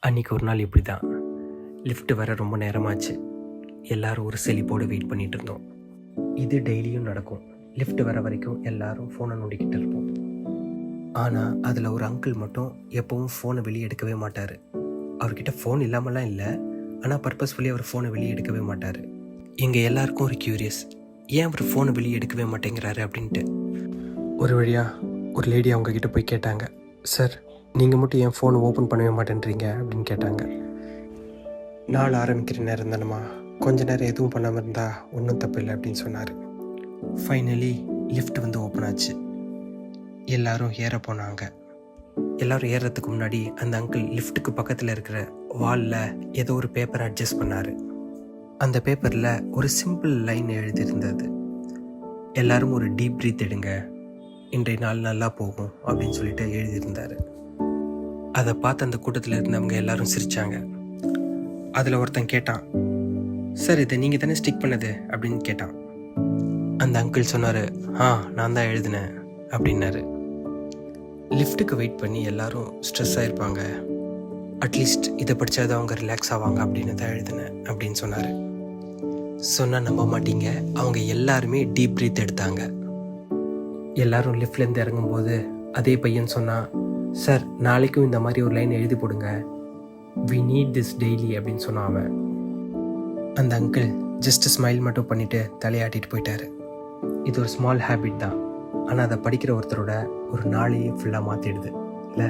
அன்றைக்கி ஒரு நாள் இப்படி தான் லிஃப்ட் வர ரொம்ப நேரமாச்சு. எல்லோரும் ஒரு செழிப்போடு வெயிட் பண்ணிகிட்டு இருந்தோம். இது டெய்லியும் நடக்கும். லிஃப்ட் வர வரைக்கும் எல்லோரும் ஃபோனை நோண்டிக்கிட்டு இருப்போம். ஆனால் அதில் ஒரு அங்கிள் மட்டும் எப்போவும் ஃபோனை வெளியே எடுக்கவே மாட்டார். அவர்கிட்ட ஃபோன் இல்லாமலாம் இல்லை, ஆனால் பர்பஸ்ஃபுல்லி அவர் ஃபோனை வெளியே எடுக்கவே மாட்டார். எங்கள் எல்லாருக்கும் ஒரு க்யூரியஸ், ஏன் அவர் ஃபோனை வெளியே எடுக்கவே மாட்டேங்கிறாரு அப்படின்ட்டு. ஒரு வழியாக ஒரு லேடி அவங்கக்கிட்ட போய் கேட்டாங்க, சார் நீங்கள் மட்டும் ஏன் ஃபோனை ஓப்பன் பண்ணவே மாட்டேன்றீங்க அப்படின்னு கேட்டாங்க. நாள் ஆரம்பிக்கிற நேரம் தானம்மா, கொஞ்ச நேரம் எதுவும் பண்ணாமல் இருந்தால் ஒன்றும் தப்பு இல்லை அப்படின்னு சொன்னார். ஃபைனலி லிஃப்ட் வந்து ஓப்பன் ஆச்சு. எல்லோரும் ஏற போனாங்க. எல்லோரும் ஏறுறதுக்கு முன்னாடி அந்த அங்கிள் லிஃப்ட்டுக்கு பக்கத்தில் இருக்கிற வாலில் ஏதோ ஒரு பேப்பரை அட்ஜஸ்ட் பண்ணார். அந்த பேப்பரில் ஒரு சிம்பிள் லைன் எழுதியிருந்தது, எல்லோரும் ஒரு டீப் ப்ரீத் எடுங்க, இன்றைய நாள் நல்லா போகும் அப்படின்னு சொல்லிட்டு எழுதியிருந்தார். அதை பார்த்து அந்த கூட்டத்தில் இருந்தவங்க எல்லாரும் சிரித்தாங்க. அதில் ஒருத்தன் கேட்டான், சார் இதை நீங்கள் தானே ஸ்டிக் பண்ணது அப்படின்னு கேட்டான். அந்த அங்கிள் சொன்னார், நான் தான் எழுதினேன் அப்படின்னாரு. லிஃப்ட்டுக்கு வெயிட் பண்ணி எல்லாரும் ஸ்ட்ரெஸ் ஆகிருப்பாங்க, அட்லீஸ்ட் இதை படித்தாது அவங்க ரிலாக்ஸ் ஆவாங்க அப்படின்னு தான் எழுதினேன் அப்படின்னு சொன்னார். சொன்னால் நம்ப மாட்டீங்க, அவங்க எல்லாருமே டீப் ப்ரீத் எடுத்தாங்க. எல்லோரும் லிஃப்ட்லேருந்து இறங்கும்போது அதே பையன் சொன்னான், சார் நாளைக்கும் இந்த மாதிரி ஒரு லைன் எழுதி போடுங்க, வி நீட் திஸ் டெய்லி அப்படின்னு சொன்னான் அவன். அந்த அங்கிள் ஜஸ்ட் ஸ்மைல் மட்டும் பண்ணிவிட்டு தலையாட்டிட்டு போயிட்டார். இது ஒரு ஸ்மால் ஹேபிட் தான், ஆனால் அதை படிக்கிற ஒருத்தரோட ஒரு நாளையே ஃபுல்லாக மாற்றிடுது இல்லை?